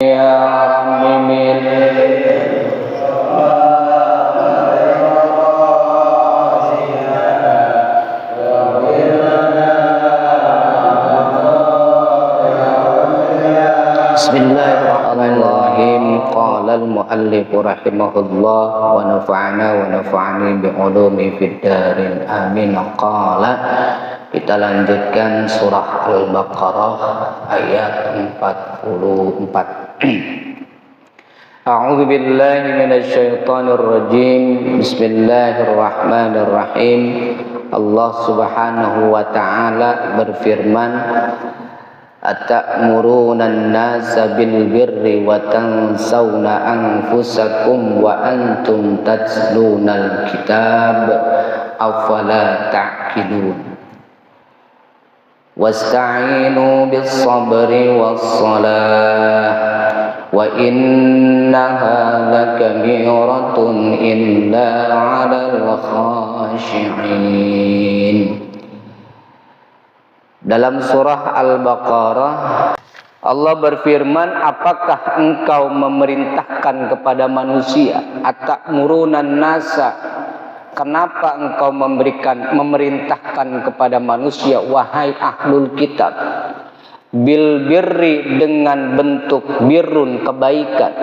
Ya Rabbi Bismillahirrahmanirrahim. Qala al-muallif rahimahullah wa nafa'ana wa nafa'ani bi'ulumi fid darin amin. Qala, kita lanjutkan surah Al-Baqarah ayat 44. A'udzu billahi minasy syaithanir rajim. Bismillahirrahmanirrahim. Allah Subhanahu wa taala berfirman, Ata'muruna an-nasa bil birri wa tansawna anfusakum wa antum tatlunal kitab afala ta'qilun. Wasta'inu bis sabri was salah wa innaha lakabiratun illa 'alal khashi'in. Dalam surah Al-Baqarah Allah berfirman, apakah engkau memerintahkan kepada manusia, ata'murunan nasa, kenapa engkau memerintahkan kepada manusia, wahai ahlul kitab, bil birri, dengan bentuk birrun, kebaikan.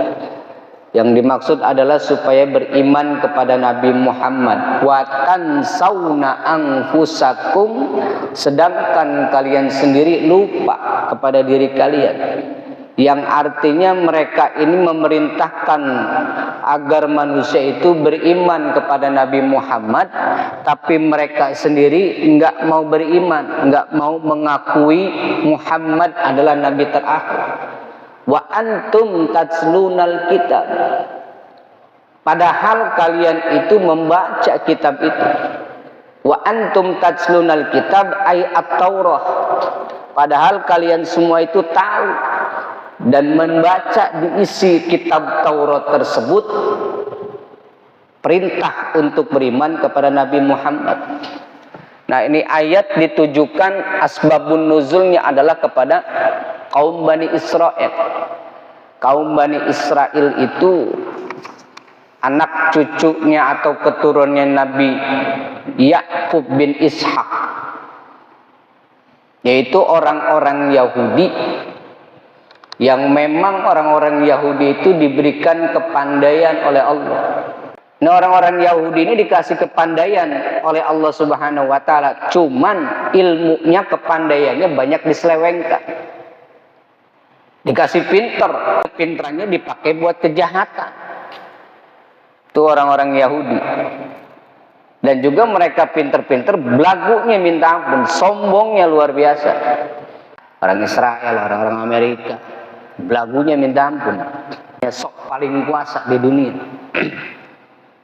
Yang dimaksud adalah supaya beriman kepada Nabi Muhammad. Wa tansawna anfusakum, sedangkan kalian sendiri lupa kepada diri kalian. Yang artinya mereka ini memerintahkan agar manusia itu beriman kepada Nabi Muhammad, tapi mereka sendiri enggak mau beriman, enggak mau mengakui Muhammad adalah Nabi terakhir. Wa antum tatslunal kitab, padahal kalian itu membaca kitab itu. Wa antum tatslunal kitab ay at-taurah, padahal kalian semua itu tahu dan membaca diisi kitab Taurat tersebut perintah untuk beriman kepada Nabi Muhammad. Nah, ini ayat ditujukan asbabun nuzulnya adalah kepada kaum Bani Israel. Kaum Bani Israel itu anak cucunya atau keturunannya Nabi Yakub bin Ishak, yaitu orang-orang Yahudi yang memang orang-orang Yahudi itu diberikan kepandaian oleh Allah. Nah, orang-orang Yahudi ini dikasih kepandaian oleh Allah Subhanahu wa taala, cuman ilmunya, kepandaiannya banyak diselewengkan. Dikasih pinter, pinterannya dipakai buat kejahatan. Itu orang-orang Yahudi. Dan juga mereka pinter-pinter, belagunya minta ampun, sombongnya luar biasa. Orang Israel, orang-orang Amerika, belagunya minta ampun. Ya, sok paling kuasa di dunia.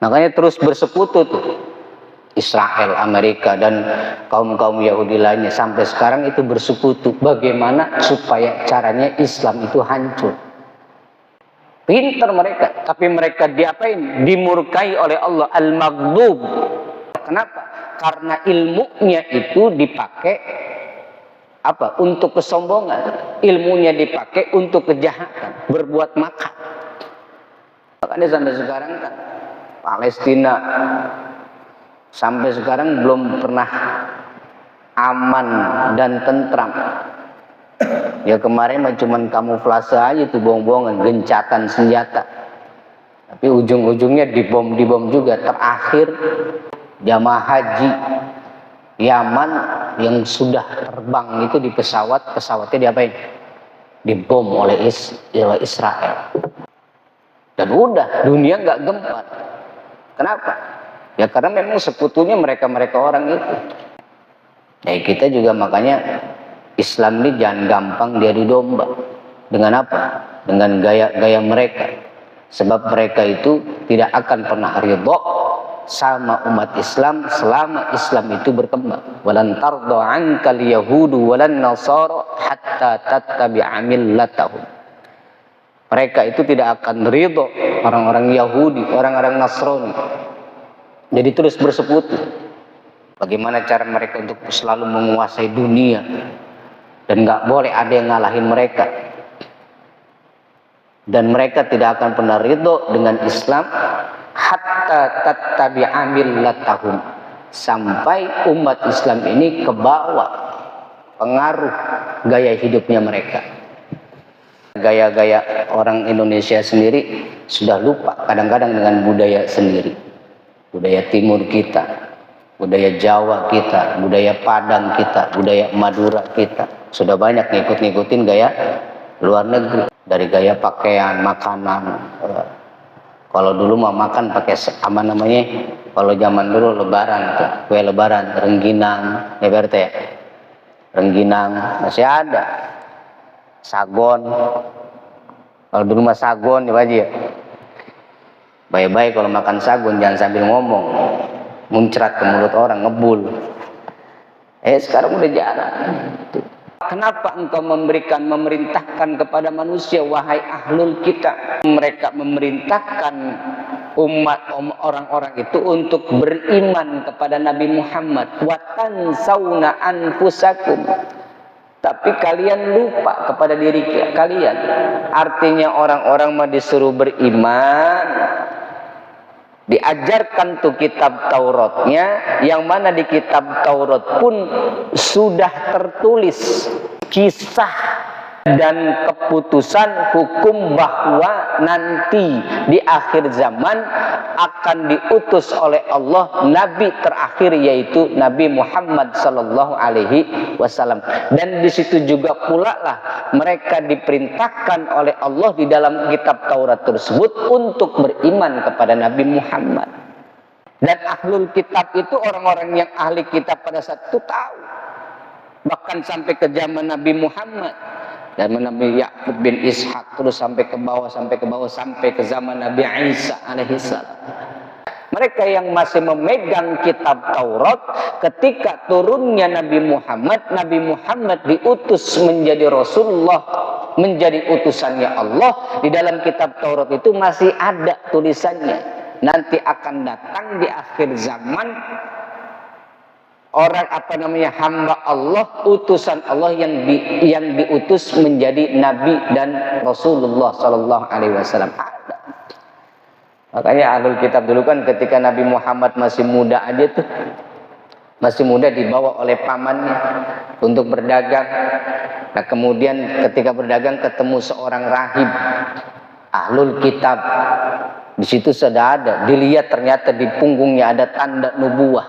Makanya terus bersekutu tuh Israel, Amerika, dan kaum-kaum Yahudi lainnya. Sampai sekarang itu bersekutu. Bagaimana supaya caranya Islam itu hancur. Pintar mereka. Tapi mereka diapain? Dimurkai oleh Allah. Al-Maghdub. Kenapa? Karena ilmunya itu dipakai apa? Untuk kesombongan. Ilmunya dipakai untuk kejahatan. Berbuat makar. Makanya sampai sekarang kan Palestina sampai sekarang belum pernah aman dan tentram. Ya kemarin mah cuman kamuflase aja tuh, bohong-bohongan, gencatan senjata. Tapi ujung-ujungnya dibom juga. Terakhir jamaah haji Yaman yang sudah terbang itu di pesawatnya diapain? Dibom oleh Israel. Dan udah, dunia nggak gempar. Kenapa? Ya karena memang sekutunya mereka-mereka orang itu. Ya kita juga makanya Islam ini jangan gampang diadu domba. Dengan apa? Dengan gaya-gaya mereka. Sebab mereka itu tidak akan pernah ridho sama umat Islam selama Islam itu berkembang. Walan tarda ankal yahudu walan nasara hatta tattabi'a millatahum. Mereka itu tidak akan ridho, orang-orang Yahudi, orang-orang Nasrani. Jadi terus bersekutu. Bagaimana cara mereka untuk selalu menguasai dunia. Dan nggak boleh ada yang ngalahin mereka. dan mereka tidak akan pernah ridho dengan Islam hatta tattabi'a millatahum, sampai umat Islam ini ke bawah pengaruh gaya hidupnya mereka. Gaya-gaya orang Indonesia sendiri sudah lupa kadang-kadang dengan budaya sendiri, budaya timur kita, budaya Jawa kita, budaya Padang kita, budaya Madura kita. Sudah banyak ngikut-ngikutin gaya luar negeri, dari gaya pakaian, makanan. Kalau dulu mah makan pakai apa namanya, kalau zaman dulu lebaran tuh, kue lebaran, rengginang, ya berarti ya, rengginang masih ada, sagon. Kalau dulu mah sagon ya Pak. Baik-baik kalau makan sagon jangan sambil ngomong, muncrat ke mulut orang, ngebul. Sekarang udah jarang. Kenapa engkau memerintahkan kepada manusia, wahai ahlul kitab? Mereka memerintahkan umat orang-orang itu untuk beriman kepada Nabi Muhammad. Wa tansawna anfusakum. Tapi kalian lupa kepada diri kalian. Artinya orang-orang mah disuruh beriman, diajarkan tuh kitab Tauratnya, yang mana di kitab Taurat pun sudah tertulis kisah dan keputusan hukum bahwa nanti di akhir zaman akan diutus oleh Allah nabi terakhir, yaitu Nabi Muhammad sallallahu alaihi wasallam. Dan di situ juga pula lah mereka diperintahkan oleh Allah di dalam kitab Taurat tersebut untuk beriman kepada Nabi Muhammad. Dan ahlul kitab itu orang-orang yang ahli kitab pada saat itu tahu, bahkan sampai ke zaman Nabi Muhammad dan Nabi Yakub bin Ishak, terus sampai ke bawah sampai ke zaman Nabi Isa alaihissalam. Mereka yang masih memegang kitab Taurat ketika turunnya Nabi Muhammad diutus menjadi Rasulullah, menjadi utusannya Allah. Di dalam kitab Taurat itu masih ada tulisannya, nanti akan datang di akhir zaman orang hamba Allah, utusan Allah yang diutus menjadi Nabi dan Rasulullah Sallallahu Alaihi Wasallam. Makanya ahlul kitab dulu kan ketika Nabi Muhammad masih muda aja tuh, masih muda, dibawa oleh pamannya untuk berdagang. Nah kemudian ketika berdagang ketemu seorang rahib ahlul kitab. Di situ sudah ada, dilihat ternyata di punggungnya ada tanda nubuah.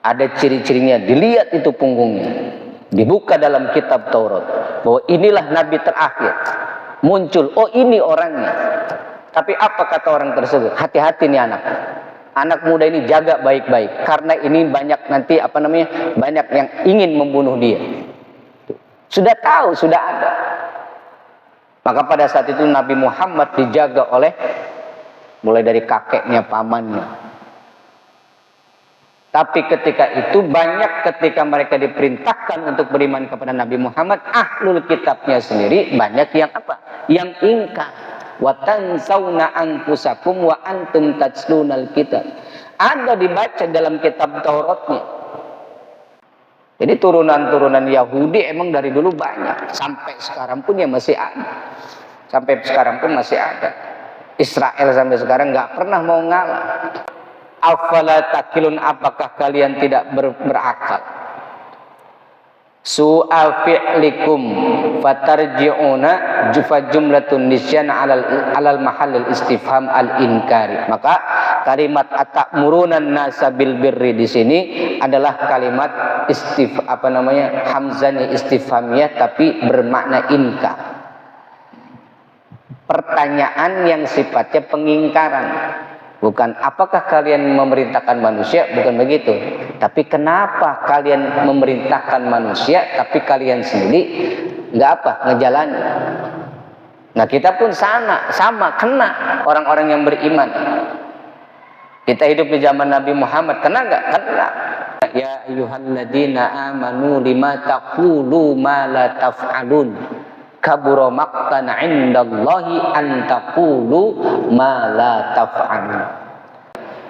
Ada ciri-cirinya, dilihat itu punggungnya, dibuka dalam kitab Taurat bahwa inilah nabi terakhir muncul. Oh ini orangnya. Tapi apa kata orang tersebut? Hati-hati nih anak muda ini, jaga baik-baik, karena ini banyak nanti banyak yang ingin membunuh dia. Sudah tahu, sudah ada. Maka pada saat itu Nabi Muhammad dijaga oleh mulai dari kakeknya, pamannya. Tapi ketika itu ketika mereka diperintahkan untuk beriman kepada Nabi Muhammad, ahlul kitabnya sendiri banyak yang yang ingkar. Wa tansawna anfusakum wa antum tatslunal kitab. Ada dibaca dalam kitab Tauratnya. Jadi turunan-turunan Yahudi emang dari dulu banyak, sampai sekarang pun ya masih ada. Sampai sekarang pun masih ada. Israel sampai sekarang nggak pernah mau ngalah. Afala takilun, apakah kalian tidak berakal? Su'a fi'likum fatarji'una jufa jumlatun nisyan alal mahallil istifham al-inkari. Maka kalimat atamuruna nasa bil birri di sini adalah kalimat hamzahnya istifhamiyah tapi bermakna inkar. Pertanyaan yang sifatnya pengingkaran. Bukan apakah kalian memerintahkan manusia, bukan begitu. Tapi kenapa kalian memerintahkan manusia, tapi kalian sendiri nggak ngejalani. Nah kita pun sama kena orang-orang yang beriman. Kita hidup di zaman Nabi Muhammad, kena nggak? Kena. Ya ayyuhalladzina amanu lima taqulu ma la taf'alun. Kabura maqtan 'indallahi an taqulu ma la taf'alun.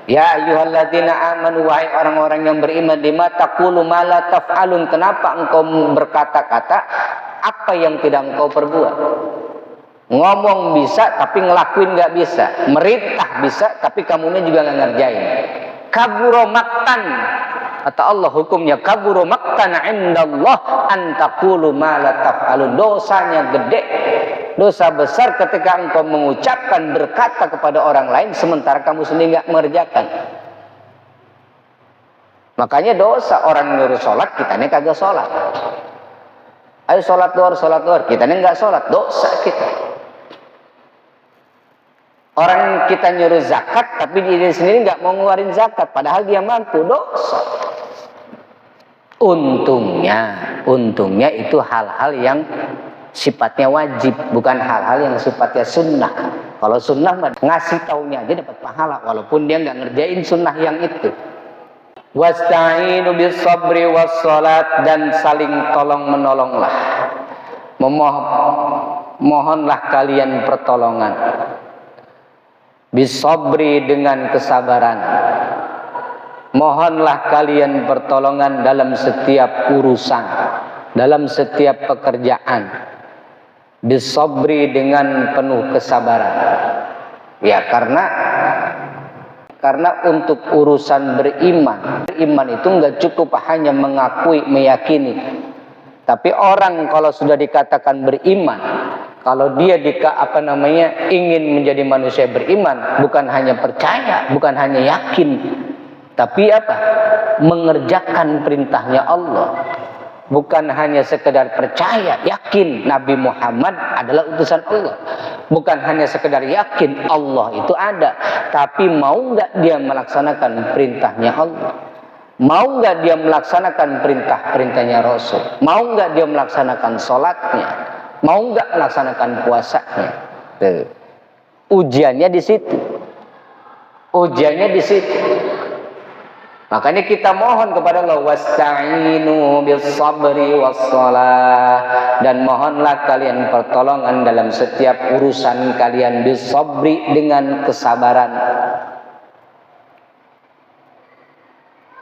Ya ayyuhalladzina amanu, wahai orang-orang yang beriman, lima taqulu ma la taf'alun, kenapa engkau berkata-kata apa yang tidak engkau perbuat? Ngomong bisa tapi ngelakuin nggak bisa. Merintah bisa tapi kamunya juga nggak ngerjain. Kaburo maktan, kata Allah hukumnya, kaburo maktan indallah an taqulu ma la taf'alun. Dosanya gede, dosa besar ketika engkau mengucapkan, berkata kepada orang lain sementara kamu sendiri nggak mengerjakan. Makanya dosa orang nyuruh sholat, kitanya kagak sholat. Ayo sholat duhur, kitanya nggak sholat, dosa kita. Orang kita nyuruh zakat tapi diri sendiri nggak mau ngeluarin zakat padahal dia mampu, dosa. Untungnya itu hal-hal yang sifatnya wajib, bukan hal-hal yang sifatnya sunnah. Kalau sunnah mah ngasih taunya aja dapat pahala walaupun dia nggak ngerjain sunnah yang itu. Wasta'inu bis sabri was salat, dan saling tolong menolonglah. Mohonlah kalian pertolongan. Bisabri, dengan kesabaran. Mohonlah kalian pertolongan dalam setiap urusan, dalam setiap pekerjaan. Bisabri, dengan penuh kesabaran. Ya, karena untuk urusan beriman itu nggak cukup hanya mengakui, meyakini. Tapi orang kalau sudah dikatakan beriman, kalau dia ingin menjadi manusia beriman, bukan hanya percaya, bukan hanya yakin, tapi mengerjakan perintahnya Allah. Bukan hanya sekedar percaya, yakin Nabi Muhammad adalah utusan Allah. Bukan hanya sekedar yakin Allah itu ada, tapi mau nggak dia melaksanakan perintahnya Allah? Mau nggak dia melaksanakan perintah-perintahnya Rasul? Mau nggak dia melaksanakan sholatnya? Mau nggak melaksanakan puasanya? Ujiannya di situ. Makanya kita mohon kepada Allah, wasta'inu bis sabri was shalah, dan mohonlah kalian pertolongan dalam setiap urusan kalian, bis sabri, dengan kesabaran.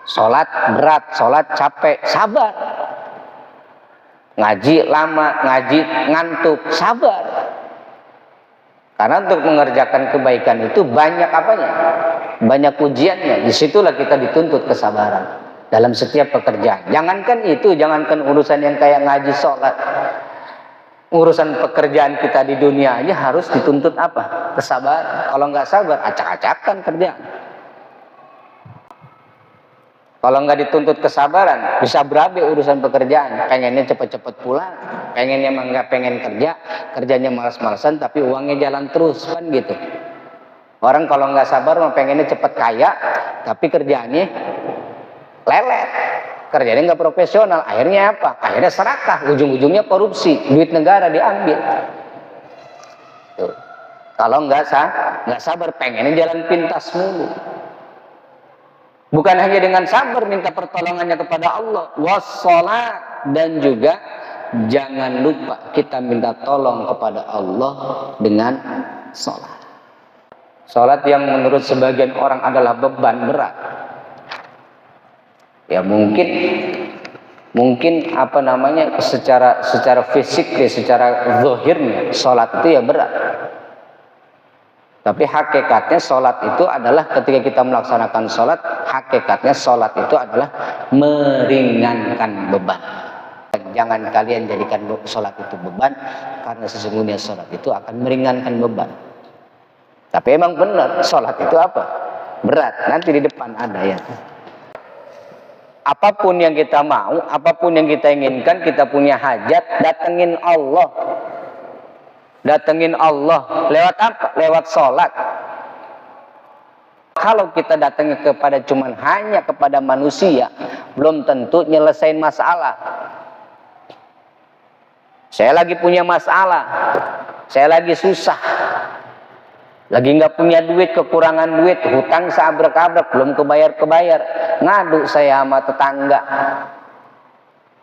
Salat berat, salat capek, sabar. Ngaji lama, ngaji ngantuk, sabar. Karena untuk mengerjakan kebaikan itu banyak banyak ujiannya. Disitulah kita dituntut kesabaran dalam setiap pekerjaan. Jangankan urusan yang kayak ngaji, sholat. Urusan pekerjaan kita di dunia aja harus dituntut kesabaran. Kalau nggak sabar, acak-acakan kerjaan. Kalau nggak dituntut kesabaran, bisa berabe urusan pekerjaan. Pengennya cepet-cepet pulang, pengennya emang nggak pengen kerja, kerjanya malas-malasan, tapi uangnya jalan terus, kan gitu. Orang kalau nggak sabar mah pengennya cepet kaya, tapi kerjaannya lelet, kerjanya nggak profesional. Akhirnya Akhirnya serakah, ujung-ujungnya korupsi, duit negara diambil. Tuh. Kalau nggak sabar, pengennya jalan pintas mulu. Bukan hanya dengan sabar minta pertolongannya kepada Allah, wassalat, dan juga jangan lupa kita minta tolong kepada Allah dengan salat. Salat yang menurut sebagian orang adalah beban berat. Ya mungkin secara fisik, secara zahirnya salat itu ya berat. Tapi hakikatnya sholat itu adalah ketika kita melaksanakan sholat, hakikatnya sholat itu adalah meringankan beban. Jangan kalian jadikan sholat itu beban, karena sesungguhnya sholat itu akan meringankan beban. Tapi emang benar, sholat itu berat. Nanti di depan ada ya. Apapun yang kita mau, apapun yang kita inginkan, kita punya hajat, datengin Allah. Datengin Allah lewat lewat sholat. Kalau kita datangnya hanya kepada manusia, belum tentu nyelesain masalah. Saya lagi punya masalah, saya lagi susah, lagi nggak punya duit, kekurangan duit, hutang seabrek-abrek, belum kebayar, ngadu saya sama tetangga,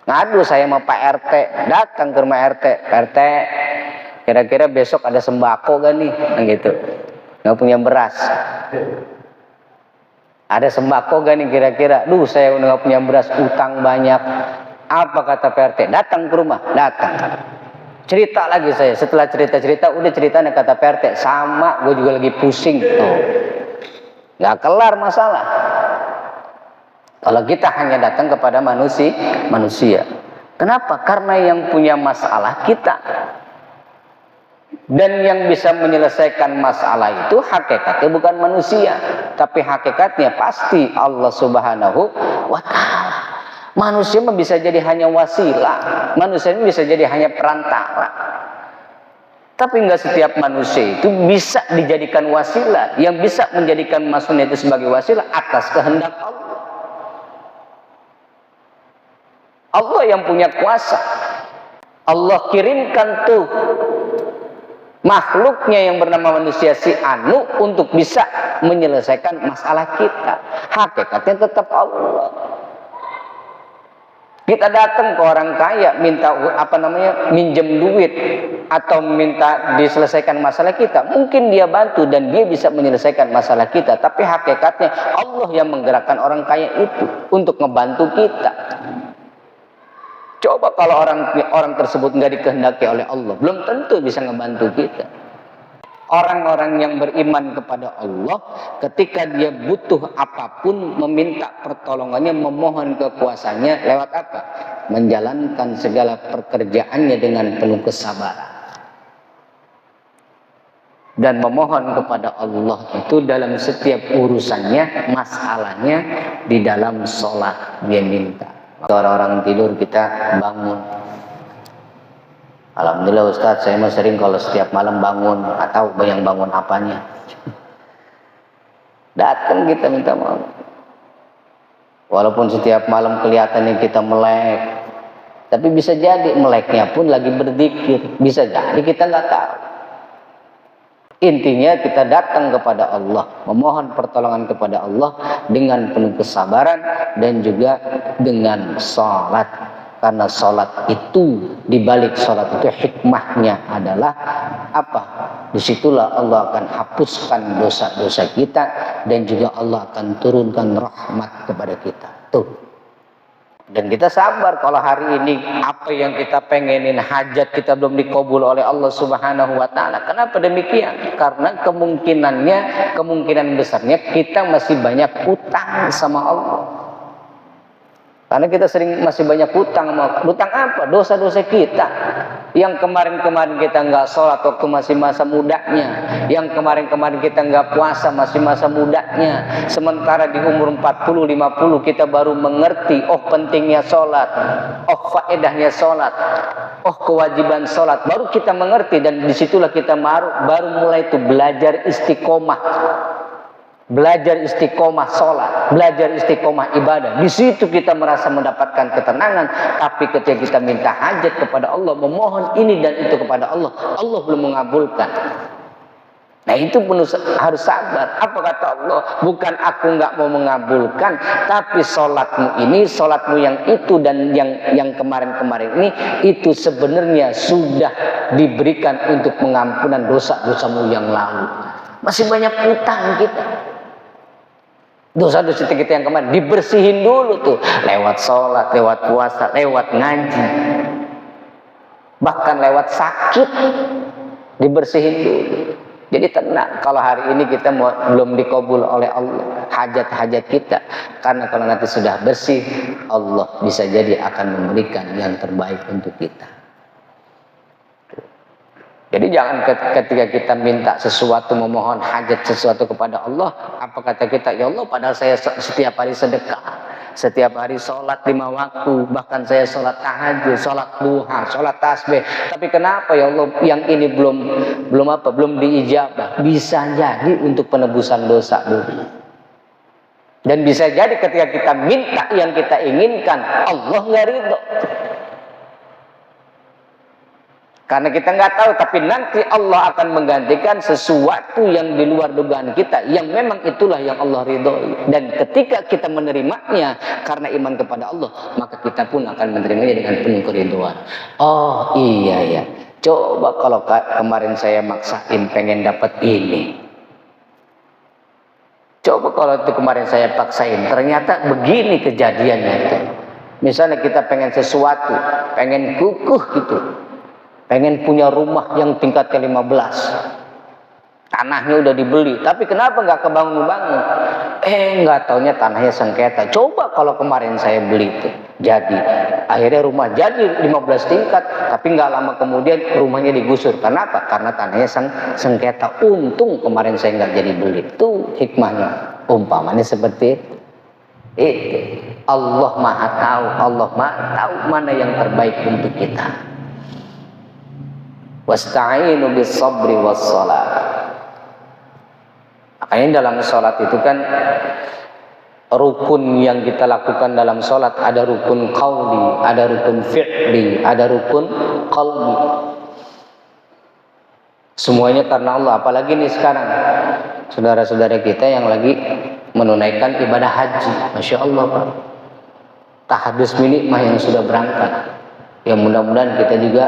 ngadu saya sama Pak RT, datang ke rumah RT, RT, kira-kira besok ada sembako gak nih? Gitu. Nggak punya beras. Ada sembako gak nih kira-kira? Saya udah nggak punya beras, utang banyak. Apa kata PRT? Datang ke rumah. Datang. Cerita lagi saya, setelah cerita-cerita, udah ceritanya kata PRT, sama gue juga lagi pusing. Tuh. Gak kelar masalah. Kalau kita hanya datang kepada manusia. Kenapa? Karena yang punya masalah kita. Dan yang bisa menyelesaikan masalah itu hakikatnya bukan manusia. Tapi hakikatnya pasti Allah Subhanahu wa ta'ala. Manusia bisa jadi hanya wasilah. Manusia bisa jadi hanya perantara. Tapi enggak setiap manusia itu bisa dijadikan wasilah. Yang bisa menjadikan manusia itu sebagai wasilah atas kehendak Allah. Allah yang punya kuasa. Allah kirimkan tuh makhluknya yang bernama manusia si Anu untuk bisa menyelesaikan masalah kita. Hakikatnya tetap Allah. Kita datang ke orang kaya minta minjem duit atau minta diselesaikan masalah kita, mungkin dia bantu dan dia bisa menyelesaikan masalah kita, tapi hakikatnya Allah yang menggerakkan orang kaya itu untuk ngebantu kita. Coba kalau orang tersebut nggak dikehendaki oleh Allah, belum tentu bisa ngebantu kita. Orang-orang yang beriman kepada Allah, ketika dia butuh apapun, meminta pertolongannya, memohon kekuasaannya, lewat apa? Menjalankan segala pekerjaannya dengan penuh kesabaran. Dan memohon kepada Allah itu dalam setiap urusannya, masalahnya, di dalam sholat dia minta. Orang-orang tidur kita bangun. Alhamdulillah Ustadz, saya mah sering kalau setiap malam bangun, atau yang bangun apanya. Datang kita minta maaf. Walaupun setiap malam kelihatannya kita melek, tapi bisa jadi meleknya pun lagi berzikir. Bisa jadi kita nggak tahu. Intinya kita datang kepada Allah, memohon pertolongan kepada Allah dengan penuh kesabaran dan juga dengan sholat. Karena sholat itu, dibalik sholat itu hikmahnya adalah apa? Disitulah Allah akan hapuskan dosa-dosa kita dan juga Allah akan turunkan rahmat kepada kita. Tuh. Dan kita sabar kalau hari ini apa yang kita pengenin, hajat kita belum dikabul oleh Allah Subhanahu wa ta'ala. Kenapa demikian? Karena kemungkinan besarnya kita masih banyak utang sama Allah. Karena kita masih banyak hutang. Hutang apa? Dosa-dosa kita. Yang kemarin-kemarin kita nggak sholat waktu masih masa mudanya. Yang kemarin-kemarin kita nggak puasa masih masa mudanya. Sementara di umur 40-50 kita baru mengerti, oh pentingnya sholat, oh faedahnya sholat, oh kewajiban sholat. Baru kita mengerti dan disitulah kita baru mulai itu belajar istiqomah. Belajar istiqomah sholat, belajar istiqomah ibadah. Di situ kita merasa mendapatkan ketenangan. Tapi ketika kita minta hajat kepada Allah, memohon ini dan itu kepada Allah, Allah belum mengabulkan. Nah itu harus sabar. Apa kata Allah? Bukan aku nggak mau mengabulkan, tapi sholatmu ini, sholatmu yang itu dan yang kemarin-kemarin ini, itu sebenarnya sudah diberikan untuk pengampunan dosa-dosamu yang lalu. Masih banyak utang kita. Dosa-dosa kita yang kemarin dibersihin dulu tuh, lewat sholat, lewat puasa, lewat ngaji, bahkan lewat sakit dibersihin dulu. Jadi tenang kalau hari ini kita belum dikabul oleh Allah hajat-hajat kita, karena kalau nanti sudah bersih, Allah bisa jadi akan memberikan yang terbaik untuk kita. Jadi jangan ketika kita minta sesuatu, memohon hajat sesuatu kepada Allah, apa kata kita? Ya Allah, padahal saya setiap hari sedekah, setiap hari sholat 5 waktu, bahkan saya sholat tahajud, sholat duha, sholat tasbih. Tapi kenapa ya Allah yang ini belum diijabah? Bisa jadi untuk penebusan dosa dulu. Dan bisa jadi ketika kita minta yang kita inginkan, Allah nggak ridho. Karena kita nggak tahu, tapi nanti Allah akan menggantikan sesuatu yang di luar dugaan kita, yang memang itulah yang Allah ridhoi. Dan ketika kita menerimanya karena iman kepada Allah, maka kita pun akan menerimanya dengan penuh keridhoan. Oh iya ya, coba kalau kemarin saya maksain pengen dapat ini, coba kalau itu kemarin saya paksain, ternyata begini kejadiannya itu. Misalnya kita pengen sesuatu, pengen kukuh gitu. pengen punya rumah yang tingkatnya 15. Tanahnya udah dibeli, tapi kenapa nggak kebangun-bangun? Nggak taunya tanahnya sengketa. Coba kalau kemarin saya beli itu, jadi akhirnya rumah jadi 15 tingkat, tapi nggak lama kemudian rumahnya digusur. Kenapa? Karena tanahnya sengketa. Untung kemarin saya nggak jadi beli. Itu hikmahnya. Umpamanya seperti itu. Allah Maha tahu, Allah Maha tahu mana yang terbaik untuk kita. Wasta'inu bis sabri was shalah. Makanya dalam sholat itu kan rukun yang kita lakukan dalam sholat, ada rukun qauli, ada rukun fi'li, ada rukun qalbi. Semuanya karena Allah. Apalagi nih sekarang saudara-saudara kita yang lagi menunaikan ibadah haji, Masya Allah Pak, tahadus minikmah yang sudah berangkat. Ya mudah-mudahan kita juga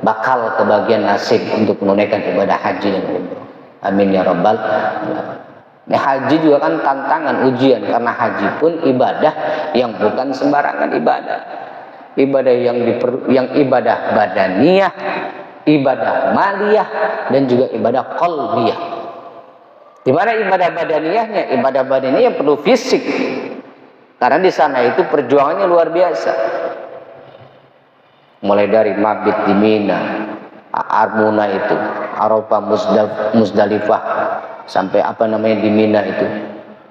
bakal kebagian nasib untuk menunaikan ibadah haji dan umrah. Amin ya rabbal alamin. Nah, haji juga kan tantangan, ujian, karena haji pun ibadah yang bukan sembarangan ibadah. Ibadah yang ibadah badaniyah, ibadah maliyah, dan juga ibadah qalbiyah. Di mana ibadah badaniyahnya? Ibadah badaniyah perlu fisik. Karena di sana itu perjuangannya luar biasa. Mulai dari mabit di Mina, Armuna itu, Arafah, Muzdalifah, sampai di Mina itu.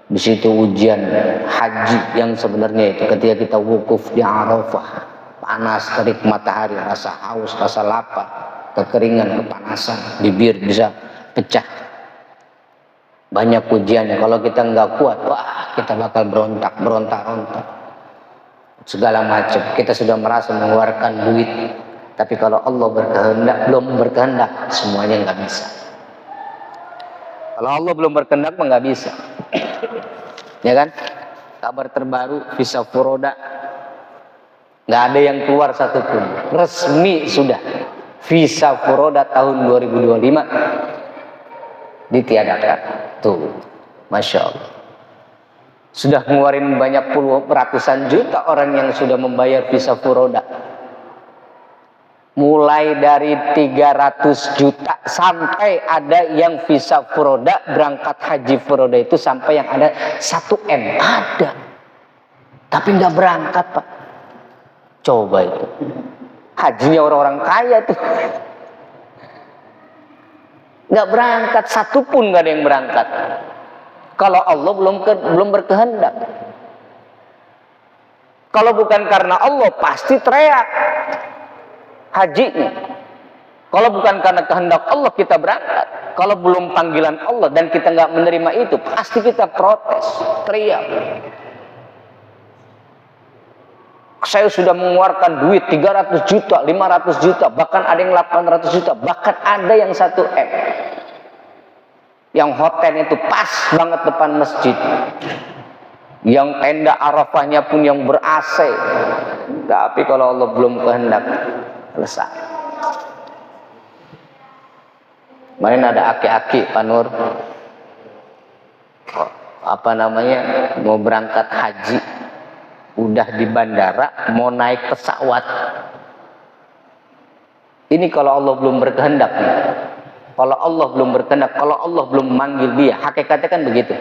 Di situ ujian haji yang sebenarnya itu ketika kita wukuf di Arafah, panas terik matahari, rasa haus, rasa lapar, kekeringan, kepanasan, bibir bisa pecah. Banyak ujiannya. Kalau kita nggak kuat, wah kita bakal berontak, segala macam. Kita sudah merasa mengeluarkan duit. Tapi kalau Allah belum berkehendak, semuanya nggak bisa. Kalau Allah belum berkehendak, nggak bisa. Ya kan? Kabar terbaru visa furoda, nggak ada yang keluar satupun. Resmi sudah visa furoda tahun 2025 ditiadakan. Tuh, Masya Allah. Sudah ngeluarin banyak ratusan juta orang yang sudah membayar visa furoda. Mulai dari 300 juta sampai ada yang visa furoda, berangkat haji furoda itu sampai yang ada 1 M. Ada. Tapi nggak berangkat Pak. Coba itu. Hajinya orang-orang kaya tuh. Nggak berangkat, satupun nggak ada yang berangkat. Kalau Allah belum berkehendak. Kalau bukan karena Allah pasti teriak hajinya. Kalau bukan karena kehendak Allah kita berangkat. Kalau belum panggilan Allah dan kita nggak menerima itu, pasti kita protes, teriak. Saya sudah mengeluarkan duit 300 juta, 500 juta, bahkan ada yang 800 juta, bahkan ada yang 1 M. Yang hotelnya itu pas banget depan masjid. Yang tenda Arafahnya pun yang ber-AC. Tapi kalau Allah belum kehendak, selesai. Main ada aki-aki Pak Nur, mau berangkat haji, udah di bandara mau naik pesawat. Ini kalau Allah belum berkehendak nih. Kalau Allah belum berkehendak, kalau Allah belum manggil dia, hakikatnya kan begitu.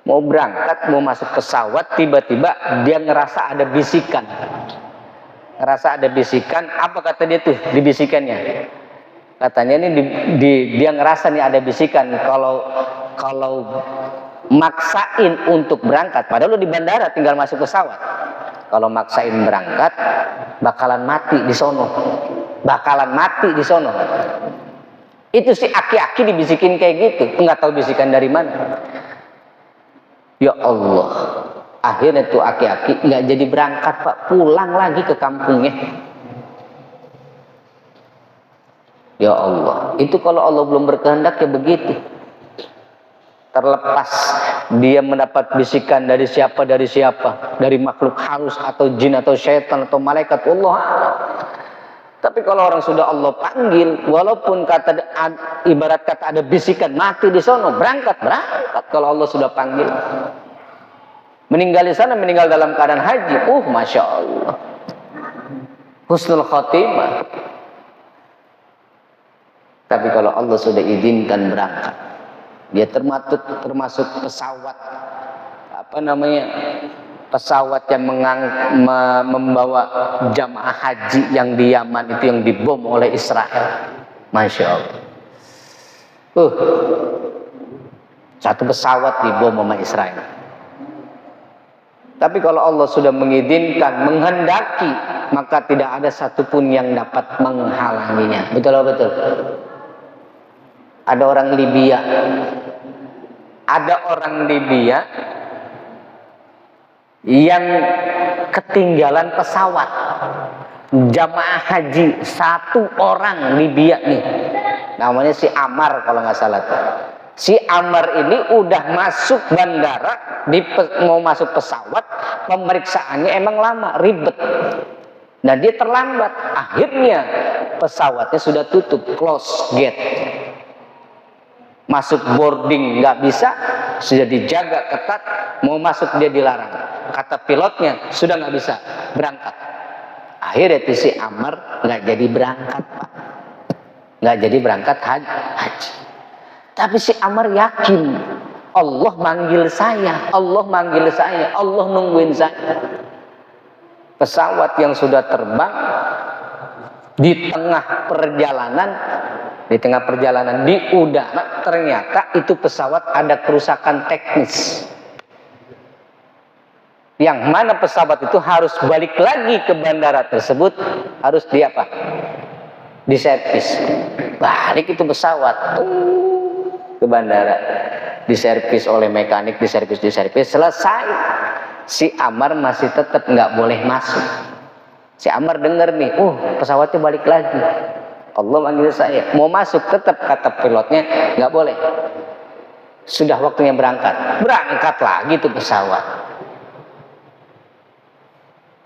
Mau berangkat, mau masuk pesawat, tiba-tiba dia ngerasa ada bisikan. Apa kata dia tuh di bisikannya? Katanya ini dia ngerasa nih ada bisikan, kalau maksain untuk berangkat, padahal lu di bandara tinggal masuk pesawat. Kalau maksain berangkat, bakalan mati di sono. Itu si aki-aki dibisikin kayak gitu, nggak tahu bisikan dari mana. Ya Allah, akhirnya tuh aki-aki nggak jadi berangkat Pak, pulang lagi ke kampungnya. Ya Allah, itu kalau Allah belum berkehendak ya begitu. Terlepas dia mendapat bisikan dari siapa, dari makhluk halus atau jin atau syaitan atau malaikat, Allah. Tapi kalau orang sudah Allah panggil, walaupun ibarat kata ada bisikan mati di sono, berangkat kalau Allah sudah panggil. Meninggal di sana, meninggal dalam keadaan haji, Masya Allah, husnul khotimah. Tapi kalau Allah sudah izinkan berangkat, dia termasuk pesawat pesawat yang membawa jamaah haji yang di Yaman itu yang dibom oleh Israel. Masya Allah. Satu pesawat dibom sama Israel. Tapi kalau Allah sudah mengizinkan, menghendaki, maka tidak ada satupun yang dapat menghalanginya. Betul atau betul? Ada orang Libya yang ketinggalan pesawat. Jamaah haji, satu orang Libya nih, namanya si Ammar kalau nggak salah tuh. Si Ammar ini udah masuk bandara, mau masuk pesawat, pemeriksaannya emang lama, ribet. Nah dia terlambat, akhirnya pesawatnya sudah tutup, close gate. Masuk boarding nggak bisa, sudah dijaga ketat, mau masuk dia dilarang. Kata pilotnya sudah nggak bisa berangkat. Akhirnya si Ammar nggak jadi berangkat, Pak. Nggak jadi berangkat haji. Tapi si Ammar yakin Allah manggil saya, Allah nungguin saya. Pesawat yang sudah terbang di tengah perjalanan di udara, ternyata itu pesawat ada kerusakan teknis. Yang mana pesawat itu harus balik lagi ke bandara tersebut, harus diservis. Balik itu pesawat ke bandara, diservis oleh mekanik, diservis, selesai. Si Ammar masih tetap nggak boleh masuk. Si Ammar dengar nih, pesawatnya balik lagi. Allah manggil saya, mau masuk, tetap kata pilotnya nggak boleh. Sudah waktunya berangkat lagi tuh pesawat.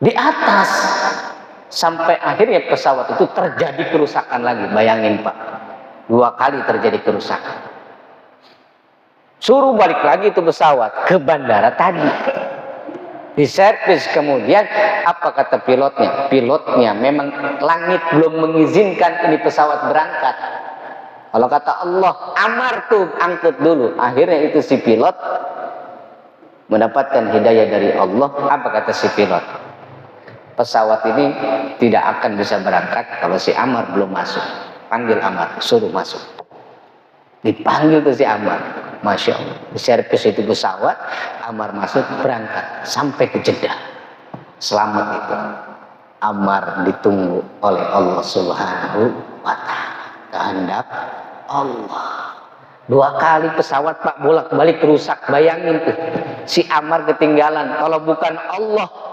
Di atas sampai akhirnya pesawat itu terjadi kerusakan lagi. Bayangin Pak, 2 kali terjadi kerusakan. Suruh balik lagi itu pesawat ke bandara tadi, diservis. Kemudian apa kata pilotnya? Pilotnya memang langit belum mengizinkan ini pesawat berangkat. Kalau kata Allah, Ammar tuh angkut dulu. Akhirnya itu si pilot mendapatkan hidayah dari Allah. Apa kata si pilot? Pesawat ini tidak akan bisa berangkat kalau si Ammar belum masuk. Panggil Ammar, suruh masuk. Dipanggil tuh si Ammar, Masya Allah. Diservis itu pesawat, Ammar masuk, berangkat sampai ke Jeddah. Selamat itu. Ammar ditunggu oleh Allah Subhanahu wa Ta'ala. Kehendak Allah. 2 kali pesawat Pak bolak-balik rusak. Bayangin tuh, si Ammar ketinggalan. Kalau bukan Allah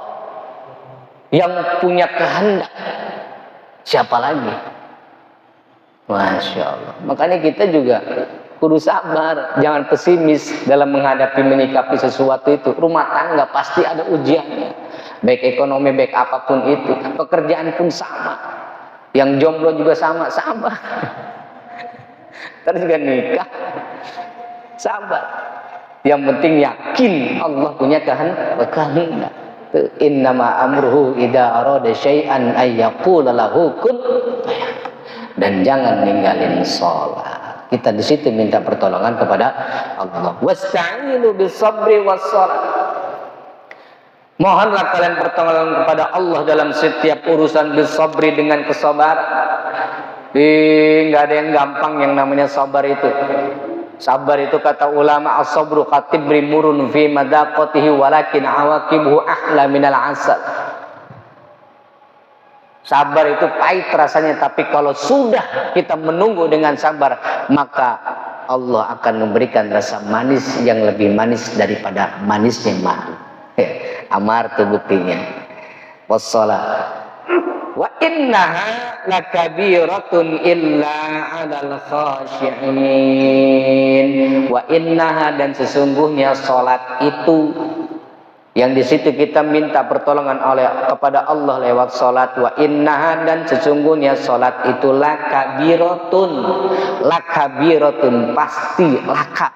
yang punya kehendak, siapa lagi? Masya Allah. Makanya kita juga kudu sabar, jangan pesimis dalam menghadapi, menyikapi sesuatu itu. Rumah tangga pasti ada ujiannya, baik ekonomi, baik apapun itu. Pekerjaan pun sama. Yang jomblo juga sama, sabar. Terus juga nikah, sabar. Yang penting yakin Allah punya kehendak. Innama amruhu idza arada syai'an ay yaqula lahu kun. Dan jangan ninggalin sholat. Kita di situ minta pertolongan kepada Allah. Wasta'inu bis-sabri was-shalah. Mohonlah kalian pertolongan kepada Allah dalam setiap urusan, bis-sabri, dengan kesabaran. Enggak ada yang gampang yang namanya sabar itu. Sabar itu kata ulama, as-sabru katibri murun fi madaqatihi walakin awaqibuhu ahla minal asal. Sabar itu pahit rasanya, tapi kalau sudah kita menunggu dengan sabar, maka Allah akan memberikan rasa manis yang lebih manis daripada manisnya madu. Ammar itu buktinya. Wassalah. Wa innaha lakabiratun illa 'alal khashi'in. Wa innaha, dan sesungguhnya salat itu, yang di situ kita minta pertolongan kepada Allah lewat salat. Wa innaha, dan sesungguhnya salat itu lakabiratun. Lakabiratun pasti laka.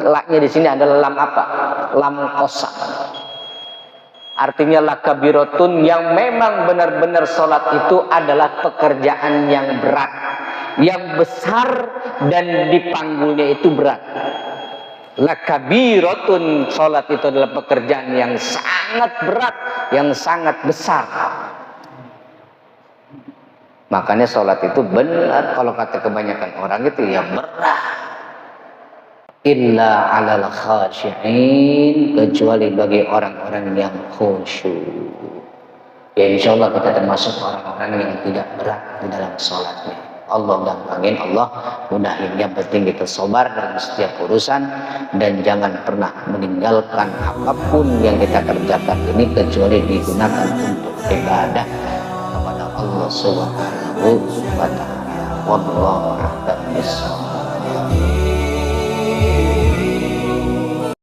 Laknya di sini adalah lam apa? Lam qasam. Artinya lakabiratun, yang memang benar-benar salat itu adalah pekerjaan yang berat, yang besar dan dipanggulnya itu berat. Lakabiratun, sholat itu adalah pekerjaan yang sangat berat, yang sangat besar. Makanya sholat itu benar, kalau kata kebanyakan orang itu ya berat. Illa alal khashi'in, kecuali bagi orang-orang yang khusyuk. Ya insya Allah kita termasuk orang-orang yang tidak berat di dalam sholatnya. Allah gampangin, Allah mudahin. Yang penting kita sabar dalam setiap urusan dan jangan pernah meninggalkan apapun yang kita kerjakan ini kecuali digunakan untuk ibadah kepada Allah Subhanahu wa ta'ala. Wallahu a'lam bishawab.